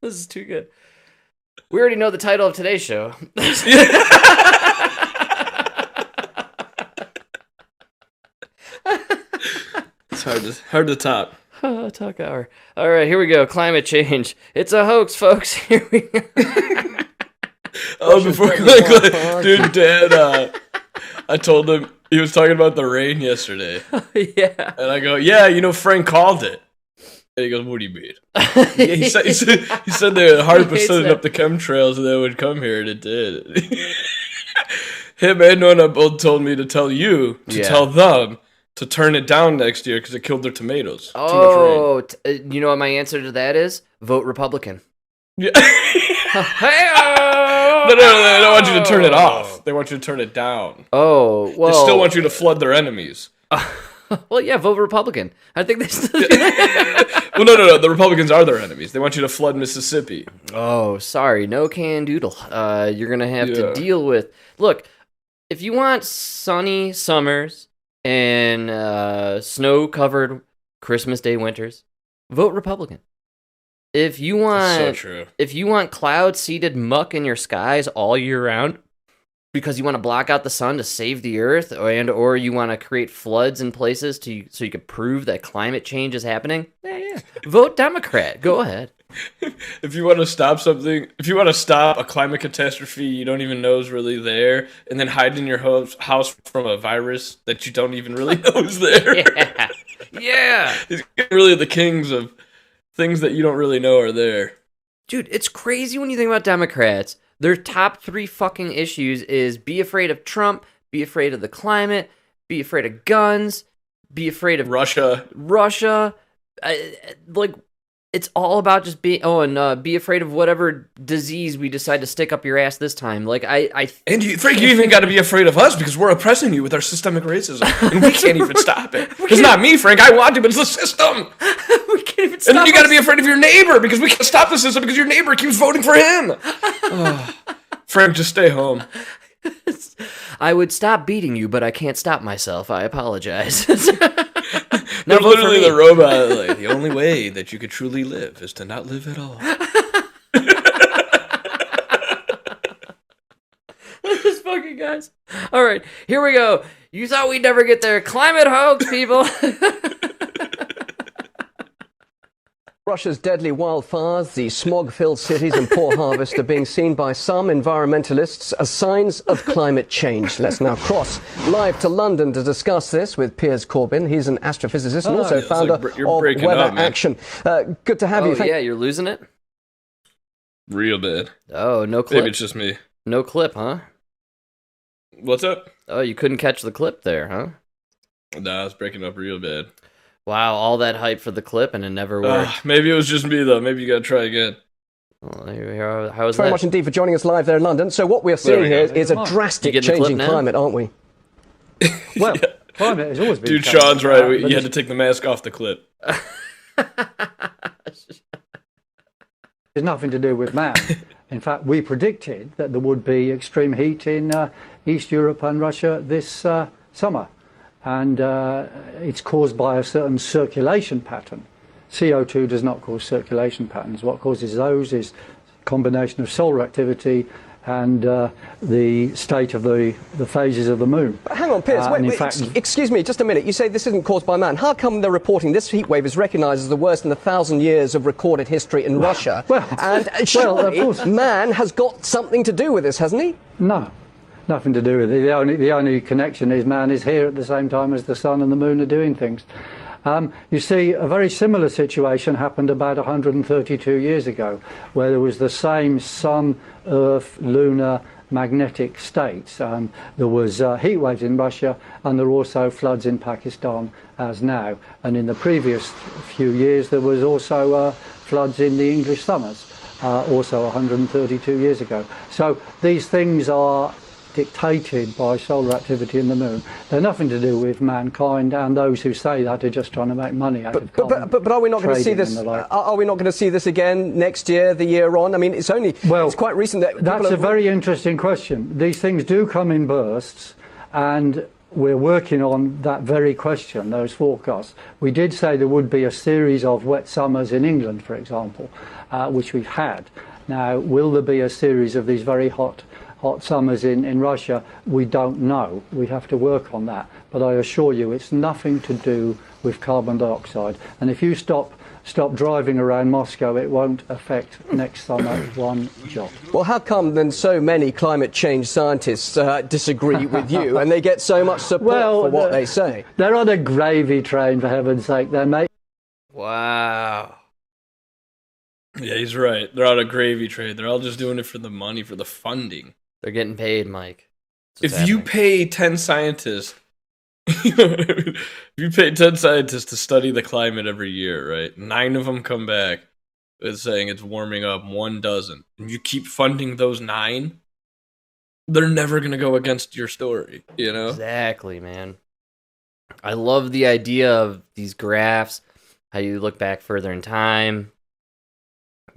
This is too good. We already know the title of today's show. It's hard to top. Oh, Tuck Hour. All right, here we go. Climate change. It's a hoax, folks. Here we go. Oh, before dude, Dad, I told him he was talking about the rain yesterday. Yeah. And I go, yeah, Frank called it. And he goes, what do you mean? Yeah, he said the HARP was setting up the chemtrails and they would come here, and it did. Him and Nona both told me to tell you to tell them to turn it down next year because it killed their tomatoes. Oh, you know what my answer to that is? Vote Republican. Yeah. No, they don't want you to turn it off. They want you to turn it down. Oh, well. They still want you to flood their enemies. Well, yeah, vote Republican. I think they still do that. Well, no. The Republicans are their enemies. They want you to flood Mississippi. Oh, sorry. No can doodle. You're going to have to deal with... Look, if you want sunny summers and snow-covered Christmas Day winters, vote Republican. If you want... That's so true. If you want cloud-seeded muck in your skies all year round, because you want to block out the sun to save the earth, or you want to create floods in places so you can prove that climate change is happening, yeah. Vote Democrat. Go ahead. If you want to stop something, if you want to stop a climate catastrophe you don't even know is really there, and then hide in your house from a virus that you don't even really know is there. Yeah. Yeah. He's really the kings of things that you don't really know are there. Dude, it's crazy when you think about Democrats. Their top 3 fucking issues is be afraid of Trump, be afraid of the climate, be afraid of guns, be afraid of Russia. Like, it's all about just being. Oh, and be afraid of whatever disease we decide to stick up your ass this time. Like, And Frank, you even got to be afraid of us because we're oppressing you with our systemic racism, and we can't even stop it. It's not me, Frank. I want to, but it's the system. we can't even stop. And then you got to be afraid of your neighbor because we can't stop the system because your neighbor keeps voting for him. Frank, just stay home. I would stop beating you, but I can't stop myself. I apologize. They're literally the robot. Like, the only way that you could truly live is to not live at all. This fucking guys. All right, here we go. You thought we'd never get there. Climate hoax, people. Russia's deadly wildfires, the smog-filled cities and poor harvest are being seen by some environmentalists as signs of climate change. Let's now cross live to London to discuss this with Piers Corbyn. He's an astrophysicist and also founder of Weather Action. Good to have you. Yeah, you're losing it? Real bad. Oh, no clip. Maybe it's just me. No clip, huh? What's up? Oh, you couldn't catch the clip there, huh? Nah, it's breaking up real bad. Wow, all that hype for the clip and it never worked. Maybe it was just me, though. Maybe you gotta try again. Well, how was that? Very much indeed for joining us live there in London. So what we're seeing here is a drastic change in climate, aren't we? Well, climate has always been... Dude, Sean's right. You had to take the mask off the clip. There's nothing to do with man. In fact, we predicted that there would be extreme heat in East Europe and Russia this summer. And it's caused by a certain circulation pattern. CO2 does not cause circulation patterns. What causes those is a combination of solar activity and the state of the phases of the moon. But hang on, Piers, excuse me, just a minute. You say this isn't caused by man. How come they're reporting this heat wave is recognised as the worst in 1,000 years of recorded history in Russia? And surely of course, man has got something to do with this, hasn't he? No. Nothing to do with it. The only connection is man is here at the same time as the sun and the moon are doing things. You see, a very similar situation happened about 132 years ago, where there was the same sun, earth, lunar, magnetic states. There was heat waves in Russia, and there were also floods in Pakistan as now. And in the previous few years, there was also floods in the English summers, also 132 years ago. So these things are dictated by solar activity in the moon. They're nothing to do with mankind, and those who say that are just trying to make money out of carbon. But are we not going to see this? Are we not going to see this again next year, the year on? I mean, it's quite recent that that's a very interesting question. These things do come in bursts, and we're working on that very question, those forecasts. We did say there would be a series of wet summers in England, for example, which we've had. Now, will there be a series of these very hot summers in Russia? We don't know. We have to work on that. But I assure you, it's nothing to do with carbon dioxide. And if you stop driving around Moscow, it won't affect next summer one jot. Well, how come then so many climate change scientists disagree with you and they get so much support for what they say? They're on a gravy train, for heaven's sake. They're mate. Wow. Yeah, he's right. They're on a gravy train. They're all just doing it for the money, for the funding. They're getting paid, Mike. If you pay 10 scientists, if you pay 10 scientists to study the climate every year, right? 9 of them come back with saying it's warming up, 1 doesn't. And you keep funding those 9, they're never going to go against your story, you know? Exactly, man. I love the idea of these graphs, how you look back further in time.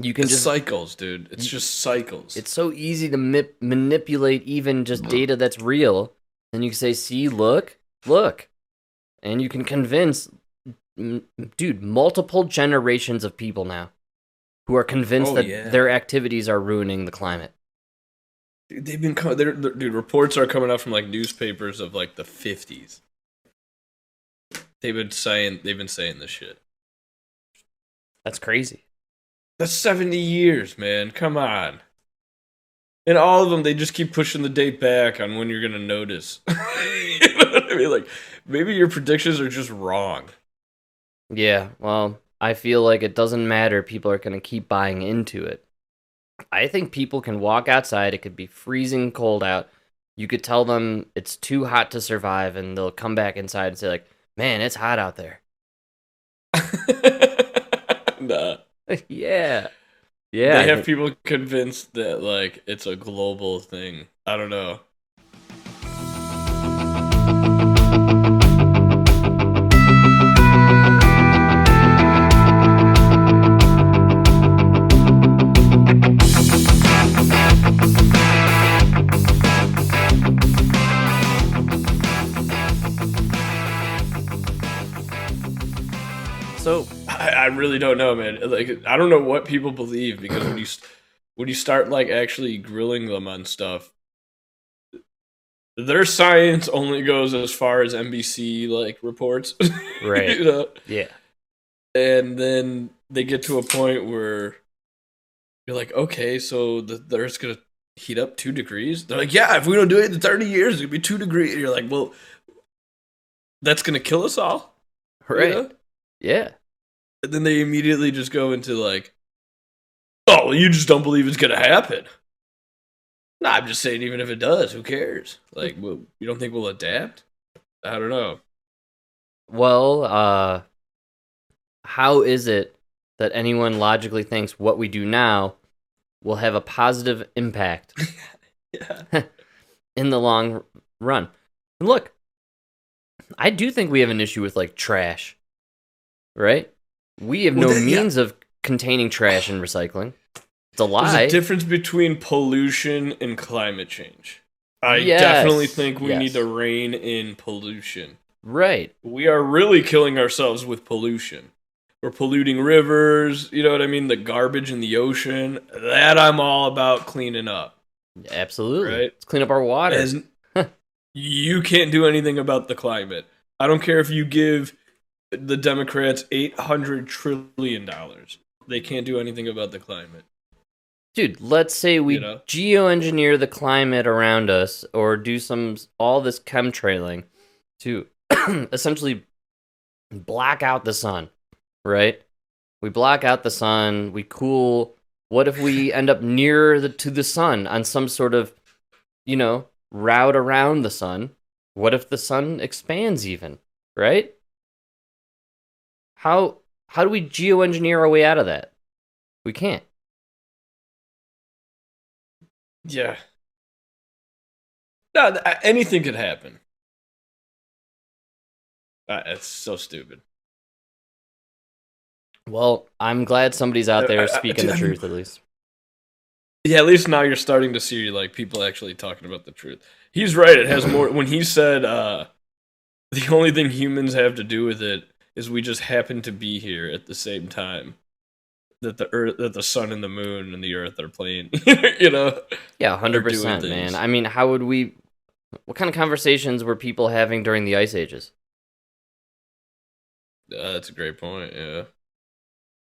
You can just cycles, dude. It's just cycles. It's so easy to manipulate even just data that's real. And you can say, see, look. And you can convince, dude, multiple generations of people now who are convinced that their activities are ruining the climate. Dude, dude, reports are coming out from like newspapers of like the 50s. They've been saying this shit. That's crazy. That's 70 years, man. Come on. And all of them, they just keep pushing the date back on when you're gonna notice. You know what I mean? Like, maybe your predictions are just wrong. Yeah, well, I feel like it doesn't matter. People are going to keep buying into it. I think people can walk outside. It could be freezing cold out. You could tell them it's too hot to survive, and they'll come back inside and say, like, man, it's hot out there. Nah. Yeah. Yeah. They I have think- people convinced that, like, it's a global thing. I don't know. So, I really don't know, man. Like, I don't know what people believe, because when you start, like, actually grilling them on stuff, their science only goes as far as NBC, like, reports. right. You know? Yeah. And then they get to a point where you're like, okay, so the Earth's gonna heat up 2 degrees. They're like, yeah, if we don't do it in 30 years, it's gonna be 2 degrees. And you're like, well, that's gonna kill us all, Right. you know? Yeah. And then they immediately just go into like, oh, well, you just don't believe it's gonna happen. Nah, I'm just saying, even if it does, who cares? Like, well, you don't think we'll adapt? I don't know. Well, how is it that anyone logically thinks what we do now will have a positive impact Yeah. in the long run? And look, I do think we have an issue with like trash, right? We have Well, no that- yeah. means of containing trash and recycling. It's a There's lie. a difference between pollution and climate change. I Yes, definitely think we yes. need to rein in pollution. Right. We are really killing ourselves with pollution. We're polluting rivers, you know what I mean? The garbage in the ocean. That I'm all about cleaning up. Absolutely. Right. Let's clean up our water. As you can't do anything about the climate. I don't care if you give the Democrats $800 trillion. They can't do anything about the climate. Dude, let's say we You know? geoengineer the climate around us or do all this chemtrailing to essentially black out the sun, right? We block out the sun, we cool. What if we end up nearer to the sun on some sort of, route around the sun? What if the sun expands even, right? How do we geoengineer our way out of that? We can't. Yeah. No, anything could happen. It's so stupid. Well, I'm glad somebody's out there I- speaking the I- truth, at least. Yeah, at least now you're starting to see like people actually talking about the truth. He's right. It has more. When he said the only thing humans have to do with it is we just happen to be here at the same time that the earth, that the sun and the moon and the earth are playing. You know? Yeah, They're doing 100%, man. things. I mean, how would we... What kind of conversations were people having during the Ice Ages? That's a great point. Yeah.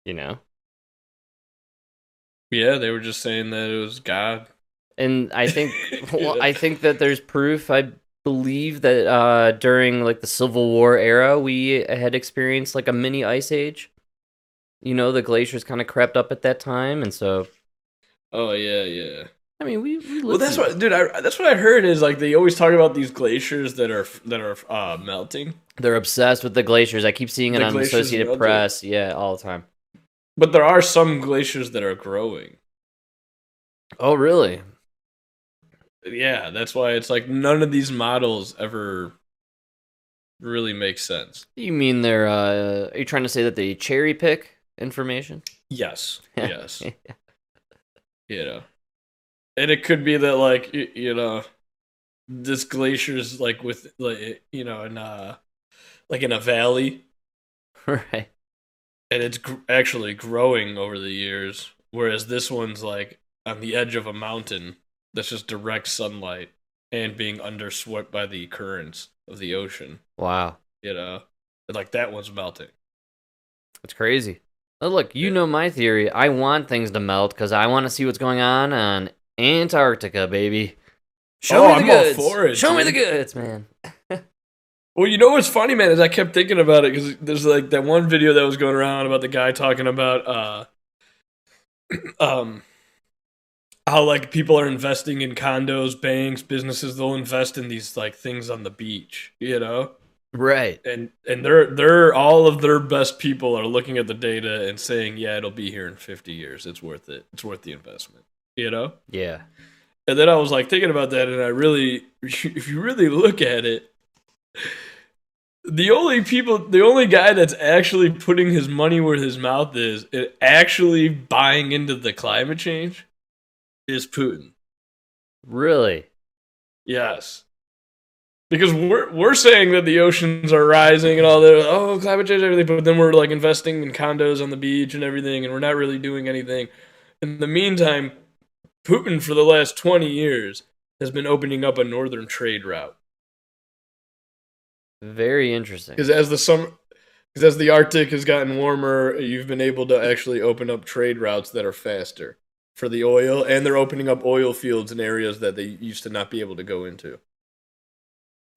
You know? Yeah, they were just saying that it was God. And I think... Well, Yeah. I think that there's proof. I believe that during, like, the Civil War era, we had experienced, like, a mini Ice Age. You know, the glaciers kind of crept up at that time, and so... Oh yeah, yeah. I mean, we lived Well, that's through- what, dude. That's what I heard is like they always talk about these glaciers that are melting, They're obsessed with the glaciers. I keep seeing it The on the glaciers Associated melting. Press. Yeah, all the time. but there are some glaciers that are growing. Oh, really? Yeah, that's why it's like none of these models ever really make sense. You mean they're, are you trying to say that they cherry pick information? Yes, yes, you know, and it could be that like you know, this glacier's like with like you know in like in a valley, Right. and it's actually growing over the years, whereas this one's like on the edge of a mountain that's just direct sunlight and being underswept by the currents of the ocean. Wow. You know, and like that one's melting. That's crazy. Oh, look, you know my theory. I want things to melt because I want to see what's going on Antarctica, baby. Show me the I'm all goods. for it, Show me the dude. goods, man. Well, you know what's funny, man, is I kept thinking about it because there's like that one video that was going around about the guy talking about um how like people are investing in condos, banks, businesses. They'll invest in these like things on the beach, you know. Right. And they're all of their best people are looking at the data and saying, yeah, it'll be here in 50 years. It's worth it. It's worth the investment, you know. Yeah. And then I was like thinking about that, and I really, if you really look at it, the only guy that's actually putting his money where his mouth is, and actually buying into the climate change, is Putin. Really? Yes. Because we're saying that the oceans are rising and all that, oh, climate change, everything, but then we're like investing in condos on the beach and everything, and we're not really doing anything. In the meantime, Putin for the last 20 years has been opening up a northern trade route. Very interesting. Because as the Arctic has gotten warmer, you've been able to actually open up trade routes that are faster for the oil, and they're opening up oil fields in areas that they used to not be able to go into.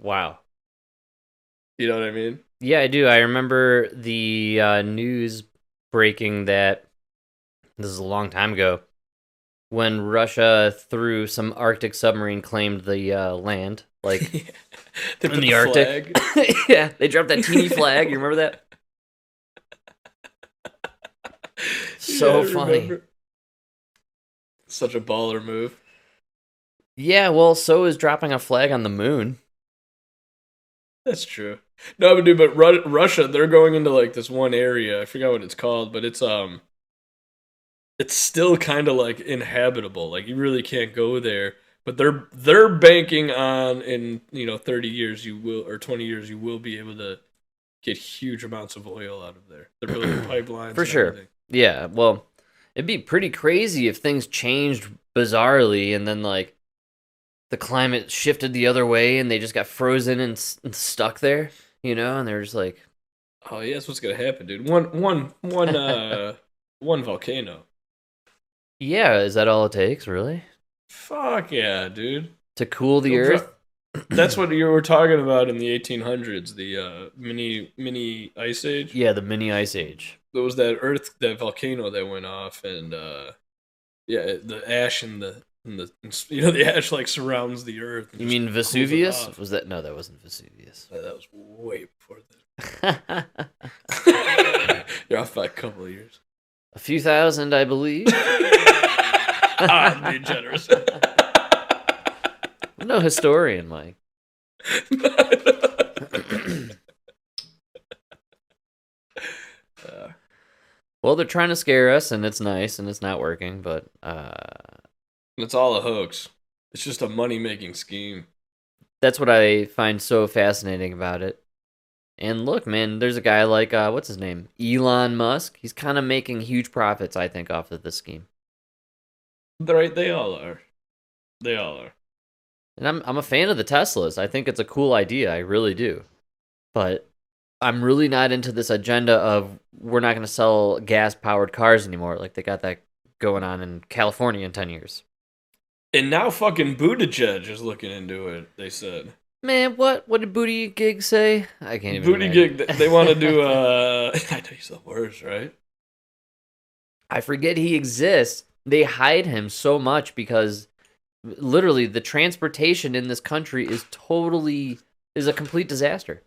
Wow. You know what I mean? Yeah, I do. I remember the news breaking that this is a long time ago when Russia, through some Arctic submarine, claimed the land, like They in put the Arctic. Yeah, they dropped that teeny flag. You remember that? So Yeah, I funny. remember. Such a baller move. Yeah, well, so is dropping a flag on the moon. That's true. No, but dude, but Russia, they're going into like this one area. I forgot what it's called, but it's still kind of like inhabitable. Like you really can't go there. But they're banking on in 30 years you will, or 20 years you will be able to get huge amounts of oil out of there. They're building pipelines For and sure. everything. Yeah, well, it'd be pretty crazy if things changed bizarrely and then like the climate shifted the other way and they just got frozen and stuck there, and they're just like, Oh yeah, that's what's gonna happen, dude. One volcano. yeah, is that all it takes, really? Fuck yeah, dude. To cool the They'll earth? That's what you were talking about in the 1800s, the mini ice age. Yeah, the mini ice age. There was that volcano that went off, and yeah, the ash and the the ash like surrounds the earth. And You just mean cools it Vesuvius? off. Was that? No, that wasn't Vesuvius. That was way before that. You're off by a couple of years. A few thousand, I believe. I'm being generous. I'm no historian, Mike. Well, they're trying to scare us, and it's nice, and it's not working, but It's all a hoax. It's just a money-making scheme. that's what I find so fascinating about it. And look, man, there's a guy like, what's his name? Elon Musk. He's kind of making huge profits, I think, off of this scheme. Right, they all are. They all are. And I'm a fan of the Teslas. I think it's a cool idea. I really do. But I'm really not into this agenda of we're not going to sell gas-powered cars anymore. Like they got that going on in California in 10 years. And now fucking Buttigieg is looking into it, they said. Man, what did Booty Gig say? I can't even Booty imagine. Gig, they want to do I know he's the worst, right? I forget he exists. They hide him so much because literally the transportation in this country is a complete disaster.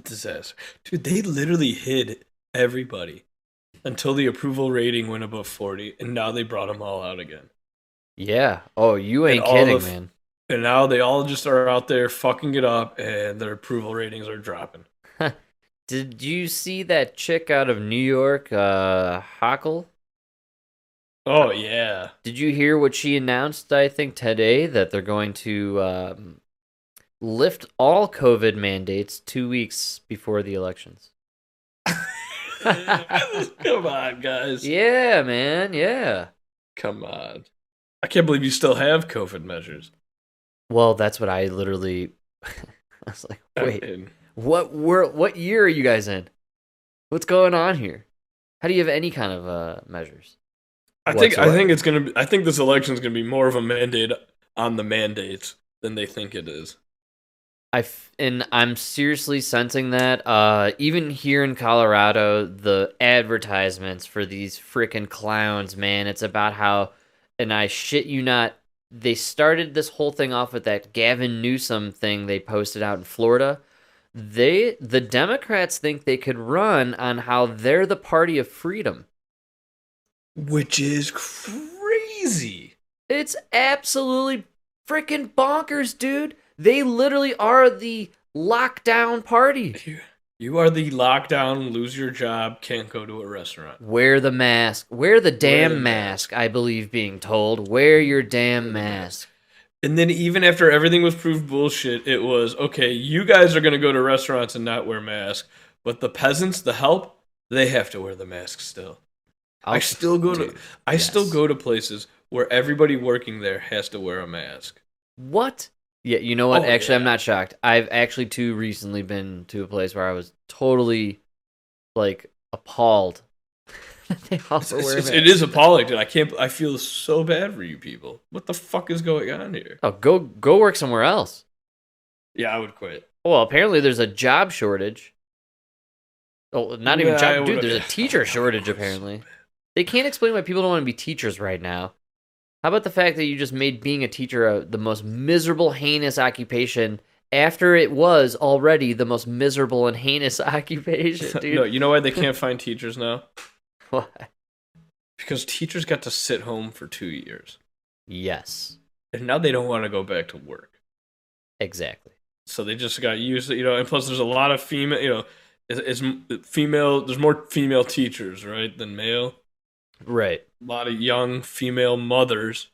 Disaster. Dude, they literally hid everybody until the approval rating went above 40, and now they brought them all out again. Yeah. Oh, you ain't And all kidding, of- man. And now they all just are out there fucking it up, and their approval ratings are dropping. Did you see that chick out of New York, Hochul? Oh, yeah. Did you hear what she announced, I think, today? That they're going to lift all COVID mandates 2 weeks before the elections. Come on, guys. Yeah, man, yeah. Come on. I can't believe you still have COVID measures. Well, that's what I literally... I was like, I wait, mean, what year are you guys in? What's going on here? How do you have any kind of measures? I think it's gonna be. I think this election is gonna be more of a mandate on the mandates than they think it is. And I'm seriously sensing that. Even here in Colorado, the advertisements for these freaking clowns, man, it's about how, and I shit you not, they started this whole thing off with that Gavin Newsom thing they posted out in Florida. The Democrats think they could run on how they're the party of freedom. Which is crazy. It's absolutely freaking bonkers, dude. They literally are the lockdown party. You are the lockdown, lose your job, can't go to a restaurant. Wear the mask. Wear the damn mask, I believe being told. Wear your damn mask. And then even after everything was proved bullshit, it was, okay, you guys are going to go to restaurants and not wear masks, but the peasants, the help, they have to wear the mask still. I still go to places where everybody working there has to wear a mask. What? Yeah, you know what? Actually, I'm not shocked. I've actually too recently been to a place where I was totally like appalled. They also wear masks. It is appalling, dude. I feel so bad for you people. What the fuck is going on here? Oh, go work somewhere else. Yeah, I would quit. Well, apparently there's a job shortage. Oh, not even job, dude. There's a teacher shortage apparently. They can't explain why people don't want to be teachers right now. How about the fact that you just made being a teacher the most miserable, heinous occupation after it was already the most miserable and heinous occupation, dude? No, you know why they can't find teachers now? Why? Because teachers got to sit home for 2 years. Yes. And now they don't want to go back to work. Exactly. So they just got used to, and plus there's a lot of female, there's more female teachers, right, than male. Right. A lot of young female mothers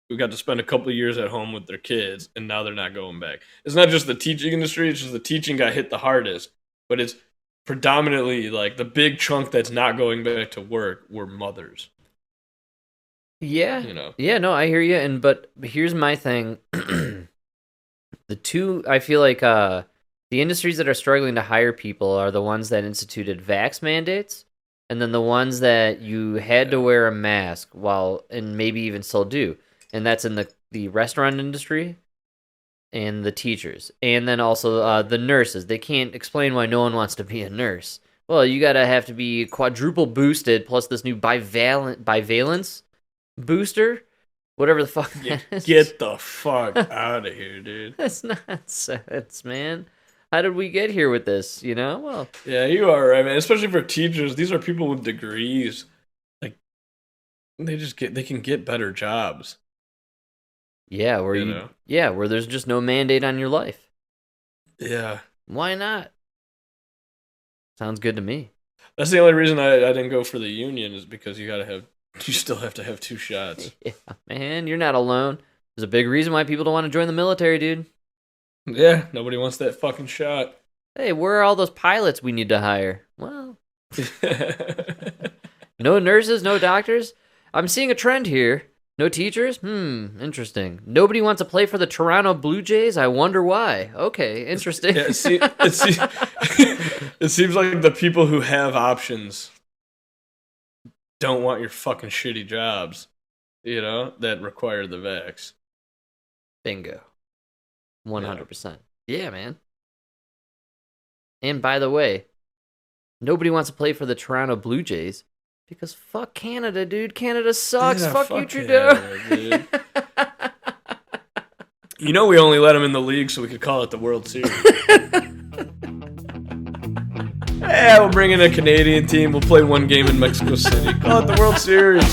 who got to spend a couple of years at home with their kids, and now they're not going back. It's not just the teaching industry, it's just the teaching got hit the hardest, but it's predominantly like the big chunk that's not going back to work were mothers. Yeah. Yeah, no, I hear you. But here's my thing. I feel like the industries that are struggling to hire people are the ones that instituted vax mandates, and then the ones that you had to wear a mask and maybe even still do. And that's in the restaurant industry and the teachers. And then also the nurses. They can't explain why no one wants to be a nurse. Well, you have to be quadruple boosted plus this new bivalence booster. Whatever the fuck that is. Get the fuck out of here, dude. That's nonsense, man. How did we get here with this, Well, yeah, you are right, man. Especially for teachers. These are people with degrees. Like, they can get better jobs. Yeah, where there's just no mandate on your life. Yeah. Why not? Sounds good to me. That's the only reason I didn't go for the union is because you still have to have 2 shots. Yeah, man, you're not alone. There's a big reason why people don't want to join the military, dude. Yeah, nobody wants that fucking shot. Hey, where are all those pilots we need to hire? Well, no nurses, no doctors. I'm seeing a trend here. No teachers? Interesting. Nobody wants to play for the Toronto Blue Jays? I wonder why. Okay, interesting. Yeah, it seems like the people who have options don't want your fucking shitty jobs, that require the vax. Bingo. 100%. Yeah, man. And by the way, nobody wants to play for the Toronto Blue Jays because fuck Canada, dude. Canada sucks. Yeah, fuck you, Trudeau. Canada, dude. We only let them in the league so we could call it the World Series. Yeah, we'll bring in a Canadian team. We'll play 1 game in Mexico City. Call it the World Series.